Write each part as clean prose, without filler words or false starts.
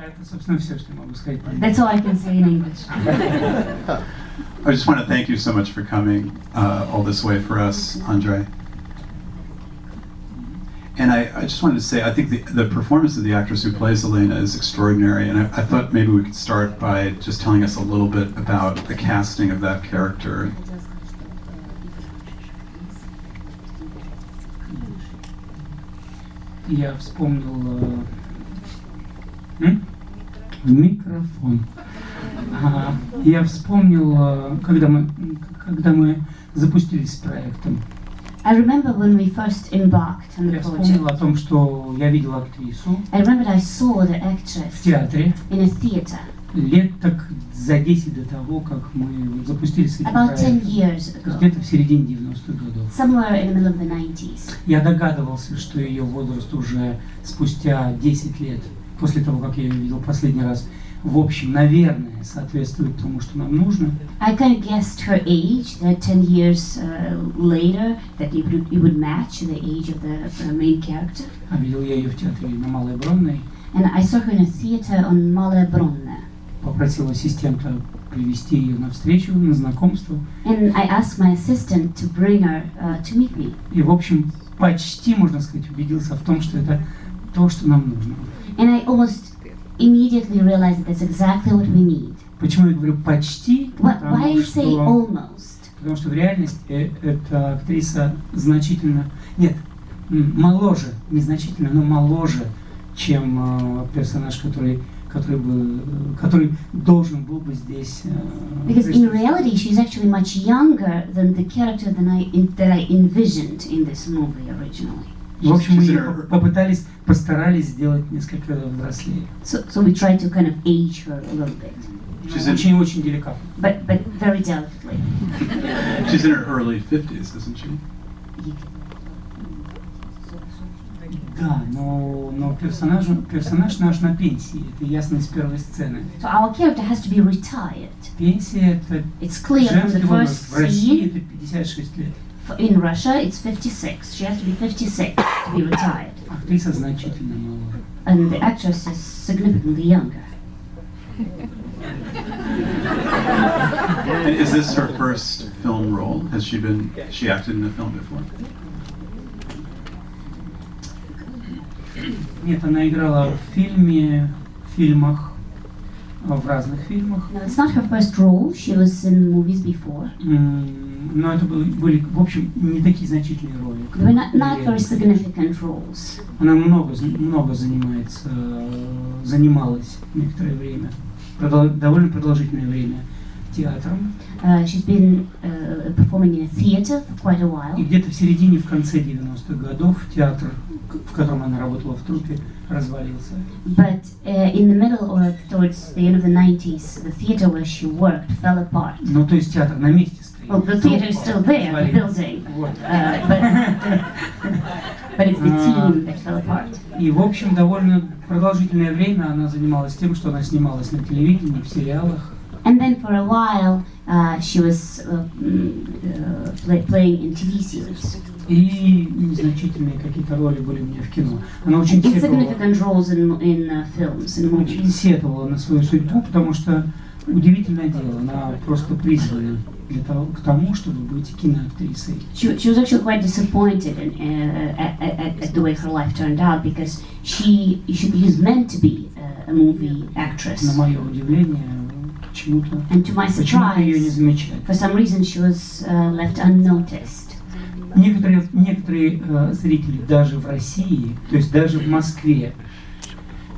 Это, собственно, все, что я могу сказать. That's all I can say in English. I just want to thank you so much for coming all this way for us, Andre. And I just wanted to say, I think the performance of the actress who plays Elena is extraordinary, and I thought maybe we could start by just telling us a little bit about the casting of that character. Я вспомнил микрофон. Я вспомнил, когда мы запустились с проектом. I remember when we first embarked on the Я вспомнил project. о том, что я видел актрису I remember I saw the в actress театре in a theater лет так за 10 до того, как мы запустились с этим about 10 проектом. years То есть ago, где-то в середине 90-х годов. somewhere in the middle of the 90s. Я догадывался, что ее возраст уже спустя 10 лет, после того, как я ее видел последний раз, в общем, наверное, соответствует тому, что нам нужно. I kind of guessed her age, that 10 years later, that it would match the age of the main character. А видел я ее в театре на Малой Бронной. And I saw her in a theater on Malé Bronne. Попросил ассистента привести ее на встречу, на знакомство. And I asked my assistant to bring her to meet me. И, в общем, почти, можно сказать, убедился в том, что это то, что нам нужно. And I almost immediately realized that that's exactly what we need. Почему я говорю почти? Why I say almost? Потому что в реальности эта актриса значительно, нет, моложе, незначительно, но моложе, чем персонаж, который должен был бы здесь. Because in reality, she's actually much younger than the character that I envisioned in this movie originally. В общем, мы ее постарались сделать несколько взрослее. So we tried to kind of age her a little bit, Очень деликатно. but very delicately. She's in her early 50s, isn't she? Да, но персонаж наш на пенсии, это ясно из первой сцены. So our character has to be retired. Пенсия это It's clear from the женский возраст, first в России scene. это 56 лет. In Russia, it's 56. She has to be 56 to be retired. Актриса значительно моложе. And the actress is significantly younger. And is this her first film role? Has she acted in a film before? Нет, она играла в фильмах, в разных фильмах. No, it's not her first role. She was in movies before. Но это были, в общем, не такие значительные роли. They were not very significant roles. Она много занималась некоторое время, довольно продолжительное время театром. She's been performing in a theater for quite a while. И где-то в середине, в конце 90-х годов театр, в котором она работала в труппе, развалился. But in the middle or towards the end of the 90s, the theater where she worked fell apart. Ну, то есть театр на месте стоит. Well, the theater is still there, the building, but it's the team that fell apart. И, в общем, довольно продолжительное время она занималась тем, что она снималась на телевидении, в сериалах. And then for a while, she was playing in TV series. И незначительные какие-то роли были у нее в кино. Она очень Insignificant roles in films, in очень movies. сетовала на свою судьбу, потому что удивительное дело, она просто призвана к тому, чтобы быть киноактрисой. She was actually quite disappointed at the way her life turned out because she is meant to be a movie actress. На мое удивление, почему-то ее не замечают. For some reason, she was left unnoticed. Некоторые зрители даже в России, то есть даже в Москве,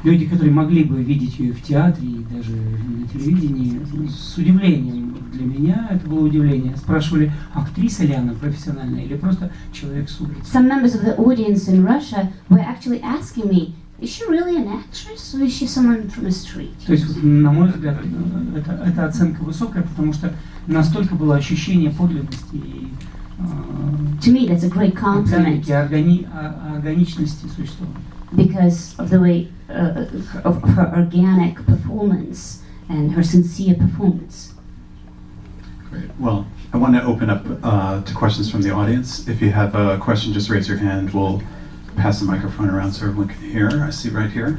люди, которые могли бы видеть ее в театре и даже на телевидении, с удивлением, для меня это было удивление, спрашивали, актриса ли она профессиональная или просто человек с улицы. Some members of the audience in Russia were actually asking me, is she really an actress or is she someone from the street? То есть, на мой взгляд, эта оценка высокая, потому что настолько было ощущение подлинности и To me, that's a great compliment органичности существования. because of the way of her organic performance and her sincere performance. Great. Well, I want to open up to questions from the audience. If you have a question, just raise your hand. We'll pass the microphone around so everyone can hear. I see right here.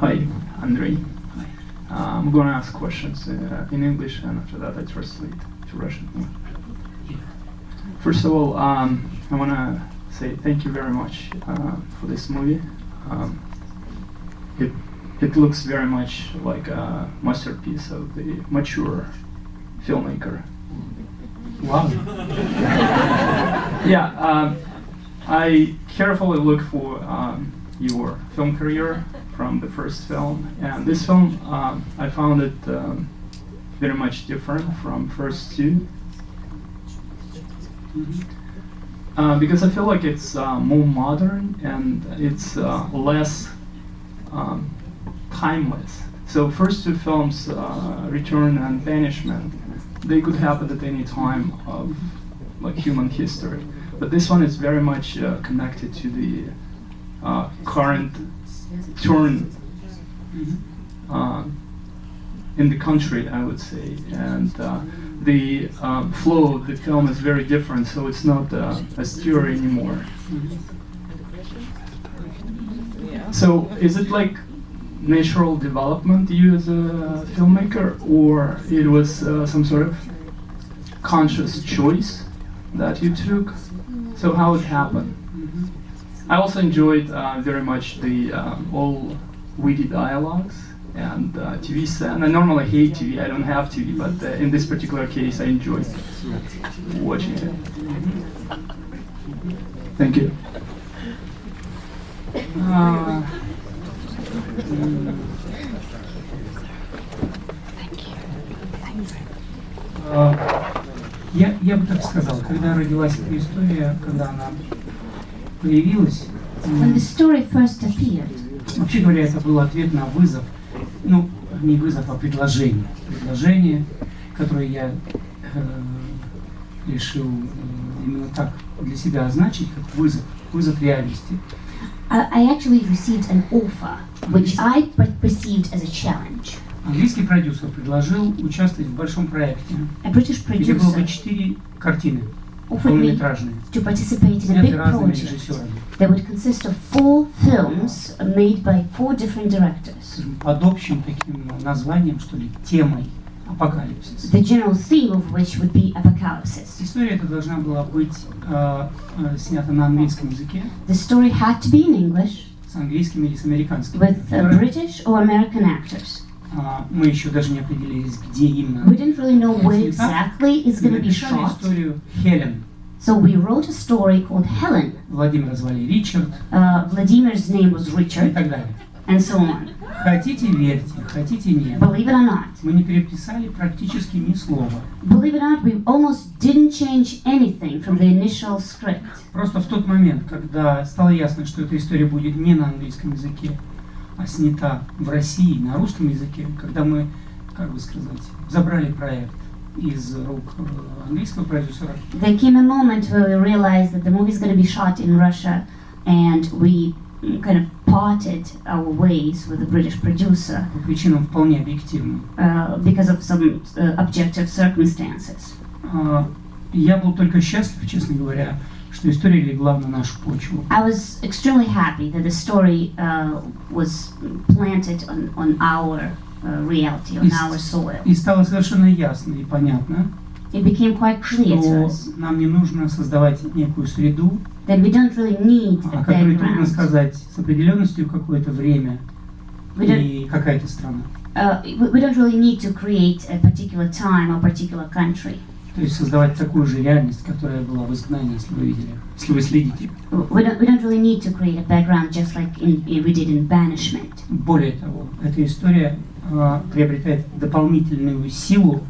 Hi, Andrei. I'm gonna ask questions in English, and after that I translate to Russian. First of all, I wanna say thank you very much for this movie. It looks very much like a masterpiece of the mature filmmaker. Wow. Yeah, I carefully looked for your film career from the first film, and this film I found it very much different from first two. Because I feel like it's more modern and it's less timeless. So first two films, Return and Banishment, they could happen at any time of like human history. But this one is very much connected to the current turn in the country, I would say, and the flow of the film is very different, so it's not a story anymore. So is it like natural development, you as a filmmaker, or it was some sort of conscious choice that you took? So how it happened? I also enjoyed very much the all witty dialogues and TV set. And I normally hate TV, I don't have TV, but in this particular case I enjoyed watching it. Thank you. Я бы так сказал, когда родилась эта история, когда она появилась, When the story first appeared, вообще говоря, это был ответ на вызов, ну, не вызов, а предложение. Предложение, которое я решил именно так для себя означить, как вызов реальности. I actually received an offer, which I perceived as a challenge. Английский продюсер предложил участвовать в большом проекте, A British где было бы producer 4 картины offered me полнометражные, to participate in a сняты big разными project режиссерами. that would consist of 4 films made by 4 different directors. Скажем, под общим таким названием, что ли, темой апокалипсис. The general theme of which would be apocalypse. История эта должна была быть снята на английском языке, The story had to be in English с английскими или с американскими with актерами. British or American actors. Мы еще даже не определились, где именно. We didn't really know where exactly it's Мы going to be написали shot. историю Хелен. So we wrote a story called Helen. Владимира звали Ричард Vladimir's name was и Richard, так далее. and so on. Хотите верьте, хотите нет. Believe it or not. Мы не переписали практически ни слова. Believe it or not, we almost didn't change anything from the initial script. Просто в тот момент, когда стало ясно, что эта история будет не на английском языке, а снята в России на русском языке, когда мы, как бы сказать, забрали проект из рук английского продюсера, There came a moment where we realized that the movie is going to be shot in Russia, and we kind of parted our ways with the British producer по причинам вполне объективным. because of some objective circumstances. Я был только счастлив, честно говоря, что история легла на нашу почву. I was extremely happy that the story was planted on our reality, on our soil. И стало совершенно ясно и понятно, It became quite clear to что us нам не нужно создавать некую среду, that we don't really need a о которой трудно background. сказать с определенностью какое-то время We don't, и какая-то страна. we don't really need to create a particular time or particular country. То есть создавать такую же реальность, которая была в изгнании, если вы видели, если вы следите. We don't really need to create a background just like we did in Banishment. Более того, эта история приобретает дополнительную силу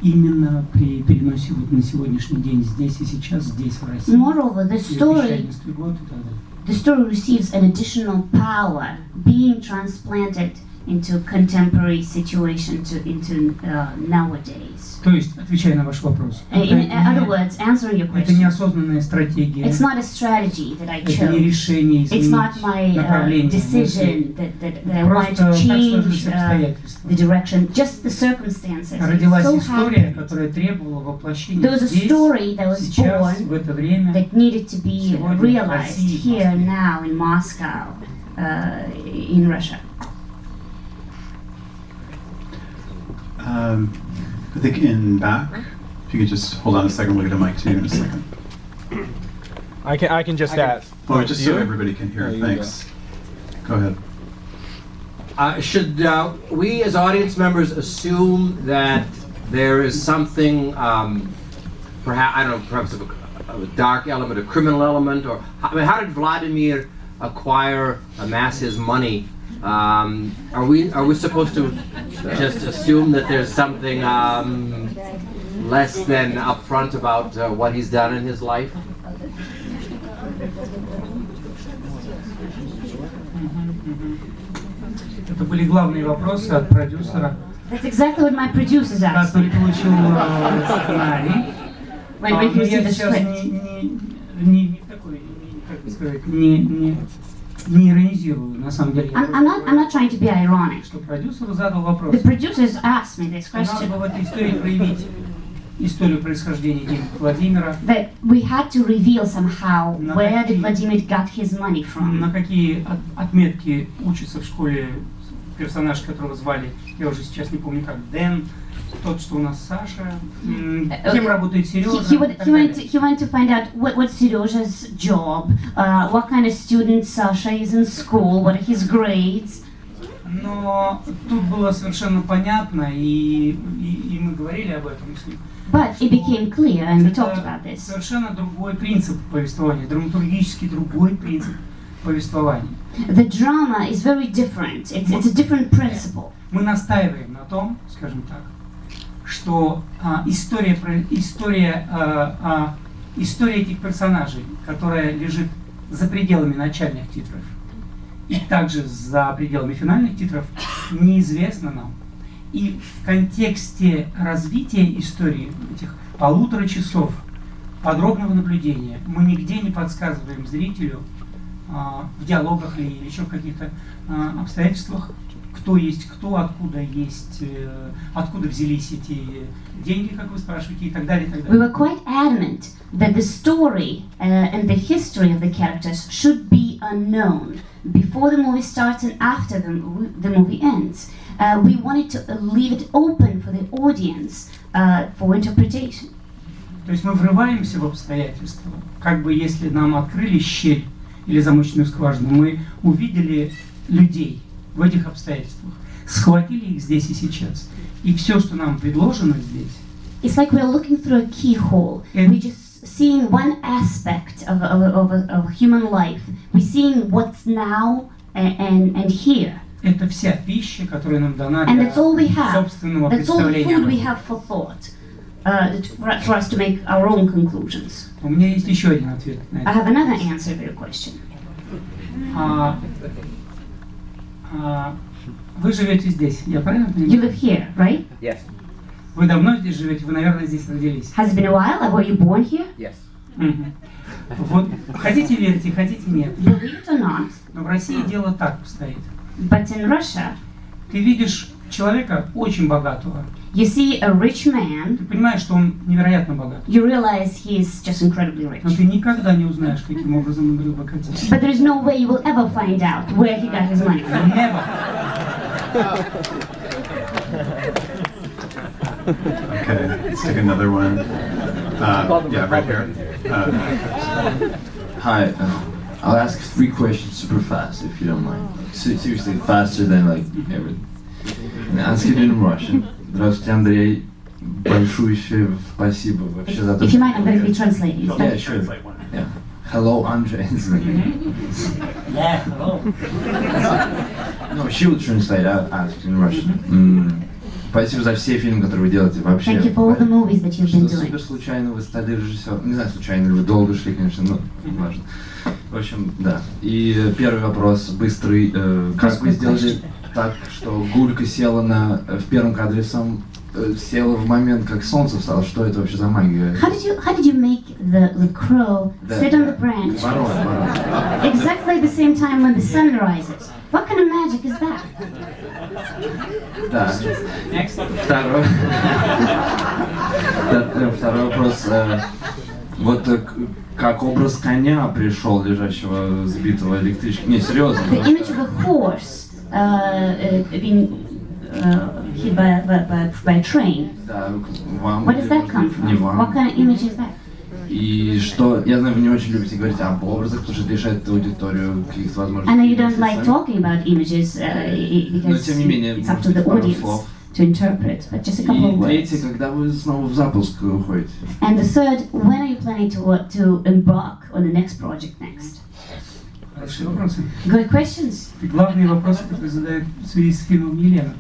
именно при переносе вот на сегодняшний день, здесь и сейчас, здесь, в России. Moreover, the story 2011 год и так далее. the story receives an additional power being transplanted into contemporary situation into nowadays. То есть, отвечая на ваш вопрос, In other words, answering your это question, неосознанная стратегия, it's not a strategy that I это не chose. решение It's not изменить my направление, decision that I wanted просто to так change сложились обстоятельства. the direction, just the circumstances. It Родилась so история, happened. которая требовала воплощения There was a здесь, story that was сейчас, born в это время. that needed to be Сегодня в realized России, в here Москве. now in Moscow, in Russia. I think in back. If you could just hold on a second, we'll get a mic to you in a second. I can just ask. Oh, just so You? everybody can hear. There you Thanks. Go ahead. Should we as audience members assume that there is something, perhaps, I don't know, perhaps of a dark element, a criminal element, or I mean, how did Vladimir amass his money? Are we supposed to just assume that there's something less than upfront about what he's done in his life? Это были главные вопросы от продюсера, That's exactly what my producers asked который me получил сценарий. when Но he я received the сейчас script. не такой, как бы сказать, не иронизирую, на самом деле. Я I'm not trying to be ironic. что продюсеру задал вопрос. The producers asked me this Надо question. было в этой истории проявить историю происхождения денег Владимира, That we had to reveal somehow На where did какие- Vladimir got his money на from. какие отметки учится в школе персонаж, которого звали, я уже сейчас не помню как, Дэн, тот, что у нас Саша, кем работает Сережа, и так далее. He wanted to find out what's Seryoja's job, what kind of student Sasha is in school, what are his grades. Но тут было совершенно понятно, и мы говорили об этом с ним. But it became clear, and we talked Это about this, совершенно другой принцип повествования, драматургически другой принцип повествования. the drama is very different. It's a different principle. Мы настаиваем на том, скажем так, что история этих персонажей, которая лежит за пределами начальных титров и также за пределами финальных титров, неизвестна нам. И в контексте развития истории этих 1,5 часов подробного наблюдения мы нигде не подсказываем зрителю в диалогах или еще в каких-то обстоятельствах, кто есть кто, откуда взялись эти деньги, как вы спрашиваете, и так далее, и так We далее. were quite adamant that the story and the history of the characters should be unknown before the movie starts and after the movie ends. We wanted to leave it open for the audience for interpretation. То есть мы врываемся в обстоятельства, как бы если нам открыли щель или замочную скважину, мы увидели людей в этих обстоятельствах, схватили их здесь и сейчас. И все, что нам предложено здесь, It's like we're looking through a keyhole. We're just seeing one aspect of human life. We're seeing what's now and here. это вся пища, которая нам дана And для that's all we have. собственного That's all the представления. food об we этом. have for thought, for us to make our own conclusions. У меня есть еще один ответ на I это. have another answer to your question. Вы живете здесь, я правильно You понимаю? live here, right? Yes. Вы давно здесь живете, вы, наверное, здесь родились. Has it been a while? Were you born here? Yes. Мгм. Вот, хотите верьте, хотите нет. Believe it or not, Но в России дело так обстоит. but in Russia, Ты видишь человека очень богатого. you see a rich man, Ты понимаешь, что он невероятно богат. you realize he is just incredibly Но rich. ты никогда не узнаешь, каким образом он был богатей. But there is no way you will ever find out where he got his money from. Never. Okay, let's take another one. Yeah, right here. Hi, I'll ask 3 questions super fast if you don't mind. Seriously, faster than like everything. Asking in Russian. Здравствуйте, Андрей. Большое спасибо вообще за то, If you mind, I'm going to be translating. Yeah, sure. Yeah. Hello, Andrei. Yeah, hello. No, she will translate. I'll ask in Russian. Спасибо за все фильмы, которые вы делаете вообще. Thank you for all the movies that you've been Что doing. супер случайно вы стали режиссером. Не знаю, случайно ли вы долго шли, конечно, но важно. В общем, да. И первый вопрос быстрый. Как вы сделали так, что Гулька села в первом кадре села в момент, как солнце встало? Что это вообще за магия? How did you make the crow sit on the branch Ворона. exactly at the same time when the sun rises? What kind of magic is that? Да. Next. Второй вопрос. Вот как образ коня пришел, лежащего сбитого электричкой? Не, серьезно. The image of a horse being hit by a train. Да, вам. Where does that come Не from? вам. What kind of image is that? И что, я знаю, вы не очень любите говорить об образах, потому что это лишает аудиторию каких-то возможностей. I know you don't like talking about images Но because тем не менее, it's up to the пару audience слов. to interpret, but just a couple of И words. третье, когда вы снова в запуск уходите? And the third, when are you planning to embark on the next project next? Хорошие вопросы. Good questions. Главные вопросы, которые задают в связи с фильмом «Елена».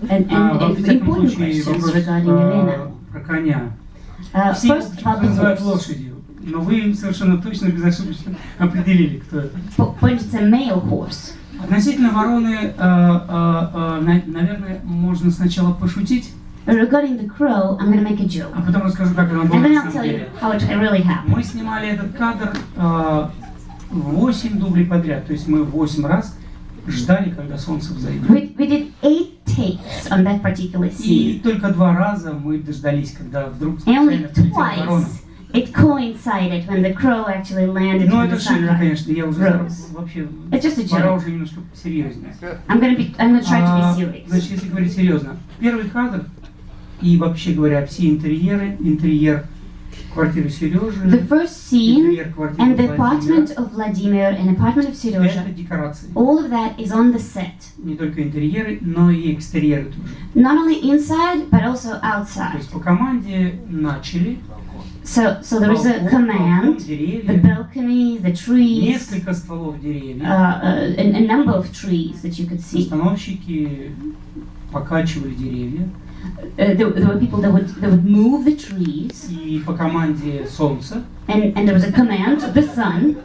And Во всяком important случае, questions вопрос regarding Elena. про коня. First Все about the называют horse. лошадью, но вы совершенно точно, безошибочно определили, кто это. Point it's a male horse. Относительно вороны, наверное, можно сначала пошутить, Regarding the crow, I'm going to make a joke. а потом расскажу, как она была And then на I'll самом tell you деле. how it really happened. Мы снимали этот кадр 8 дублей подряд, то есть мы 8 раз ждали, когда солнце взойдет. We did 8 takes on that particular И scene. только 2 раза мы дождались, когда вдруг And only случайно прилетела ворона. twice it coincided when the crow actually landed Ну, in the это шутка, sunrise. конечно, я уже Rose. вообще It's just a пора joke. уже немножко серьезнее. I'm gonna try to be serious. Значит, если говорить серьезно, первый кадр и вообще говоря, все интерьеры, интерьер квартиры Сережи, The first scene интерьер квартиры and the Владимира, apartment of Vladimir and apartment of это Serezha, декорации. all of that is on the set. Не только интерьеры, но и экстерьеры тоже. Not only inside, but also То outside. есть по команде начали, So there is a балкон, command, the деревья, balcony, the trees, несколько стволов деревьев, a number of trees that you could see. постановщики покачивали деревья, There were people that would move the trees, и по команде солнца and there was a command, the sun,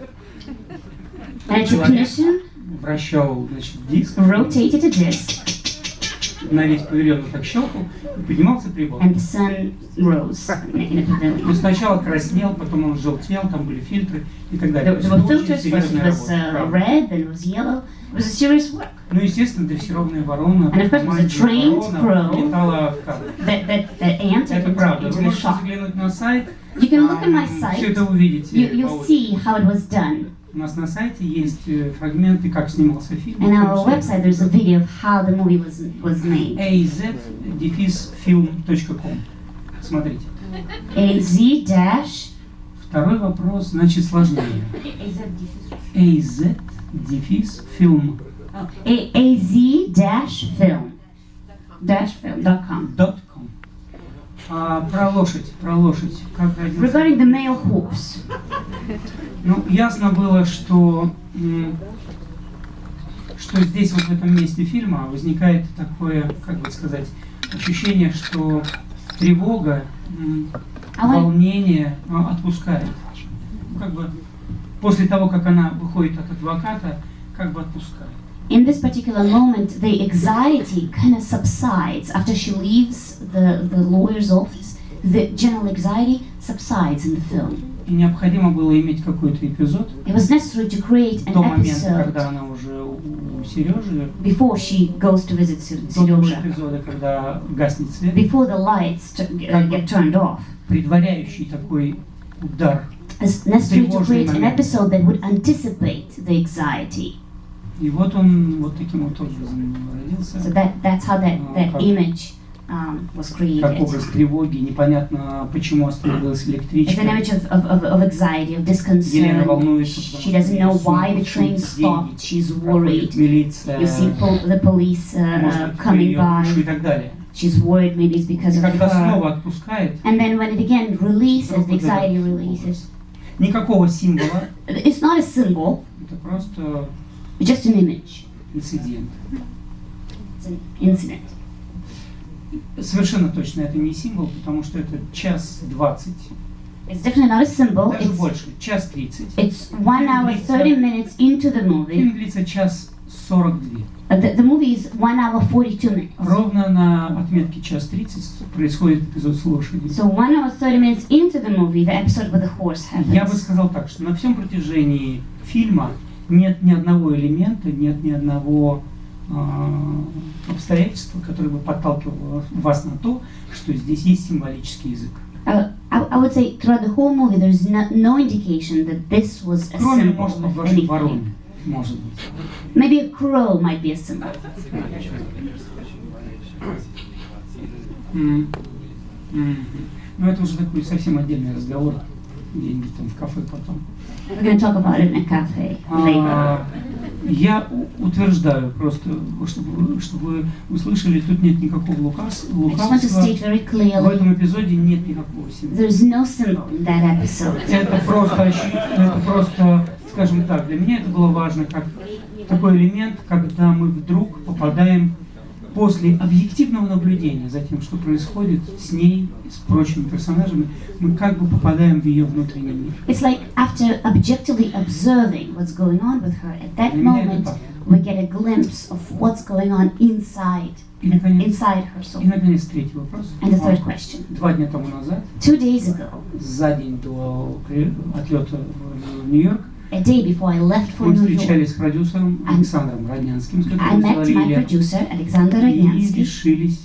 and a technician вращал, значит, диск, rotated a disc, на весь павильон вот так щелкал, и поднимался прибор. and the sun rose in a pavilion. Он сначала краснел, потом он желтел, там были фильтры и так далее. There То were есть очень filters, first it серьезная was работа, правда. red, then it was yellow. It was a serious work. Ну, естественно, дрессированная ворона, And of course, it was a trained ворона crow. летала в кадр. That ant Это правда. into Вы the можете shop. заглянуть на сайт, You can look at my все site. это увидите. You'll воочию. see how it was done. У нас на сайте есть фрагменты, как снимался фильм. And on our website, there's a video of how the movie was made. az-film.com. Смотрите. AZ- Второй вопрос, значит, сложнее. az-film.com. AZ-film.com. Про лошадь, как родился. Regarding the male horse, Ну, ясно было, что здесь, вот в этом месте фильма, возникает такое, как бы сказать, ощущение, что тревога, волнение отпускает. Ну, как бы после того, как она выходит от адвоката, как бы отпускает. in this particular moment, the anxiety kind of subsides after she leaves the lawyer's office. The general anxiety subsides in the film. И необходимо было иметь какой-то эпизод It was necessary to create в тот an момент, episode когда она уже у Сережи, before she goes to visit до того Serezha, эпизода, когда гаснет свет, before the lights get turned off. предваряющий такой удар. It's necessary to Тревожный create an момент. episode that would anticipate the anxiety. И вот он вот таким вот образом родился. So that's how that как- image was Как created. образ тревоги, непонятно, почему остановилась It's an электричка. image of anxiety, of Елена disconcern. волнуется, She doesn't know why the train stopped. She's worried. Проходит милиция, You see the police может быть, coming ее душу и by. так далее. She's worried, maybe it's because И of когда her. снова отпускает, And then when it again releases, the anxiety releases. никакого символа, It's not a symbol, это просто it's just an image. инцидент. It's an incident. Совершенно точно это не символ, потому что это 1:20, It's definitely not a symbol. даже It's больше, 1:30. It's 1 hour 30 minutes into the movie. Фильм длится 1:42. The movie is 1 hour 42 minutes. Ровно на отметке 1:30 происходит эпизод с лошадью. So 1 hour 30 minutes into the movie, the episode with the horse Я бы happens. сказал так, что на всем протяжении фильма нет ни одного элемента, нет ни одного обстоятельства, которое бы подталкивало вас на то, что здесь есть символический язык. I would say throughout the whole movie, there's no indication that this was a Кроме, symbol может быть, of вашей anything. вороны. Может быть. Maybe a crow might be a symbol. Ну это уже такой совсем отдельный разговор, где-нибудь там в кафе потом. We're going to talk about it in a cafe later. Я утверждаю просто, чтобы вы услышали, тут нет никакого I just want to лукавства. state very В clearly, этом эпизоде нет никакого символа. there's no symbol in that episode. Это просто, скажем так, для меня это было важно как такой элемент, когда мы вдруг попадаем после объективного наблюдения за тем, что происходит с ней, с прочими персонажами, мы как бы попадаем в ее внутренний мир. It's like after objectively observing what's going on with her, at that Для меня это moment так. we get a glimpse of what's going on inside И, наконец, her soul. третий вопрос. And the third question. 2 дня тому назад, 2 days ago, за день до отлета в Нью-Йорк, a day before I left for мы New York, встречались с продюсером Александром Роднянским, с I которым met сделали my «Елена». producer, Alexander И Rodnyansky, решились,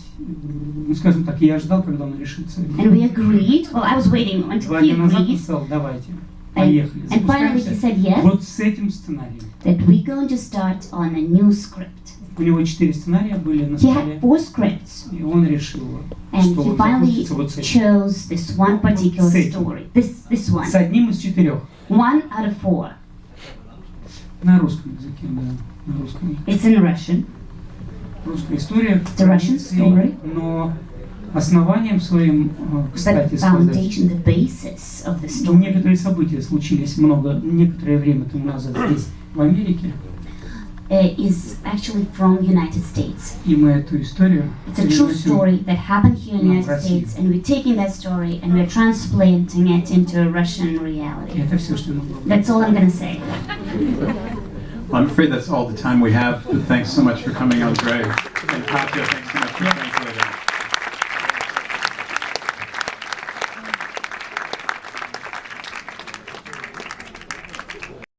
ну скажем так, я ждал, когда он решится. and we agreed, well, I was waiting until 2 he дня назад он agreed, сказал, давайте, поехали, and finally he запускаемся said yes, вот с этим сценарием. that we're going to start on a new script. У него 4 сценария были на He столе, had 4 scripts, и он решил, and что he он finally запустится вот с этим. chose this one particular С этим. story, this one, С одним из 4. 1 out of 4. На русском языке, да, на русском. It's in Russian. Русская история, The Russian story. но основанием своим, кстати The сказать, foundation, the basis of the story некоторые события случились некоторое время тому назад здесь, в Америке, is actually from United States. и мы эту историю It's a true переносим story that happened here in the в United Россию. States, and we're taking that story and we're transplanting it into a Russian И reality. это все, что я могу. That's all I'm gonna say. I'm afraid that's all the time we have, but thanks so much for coming, Andrei. And Katya, thanks so much for translating.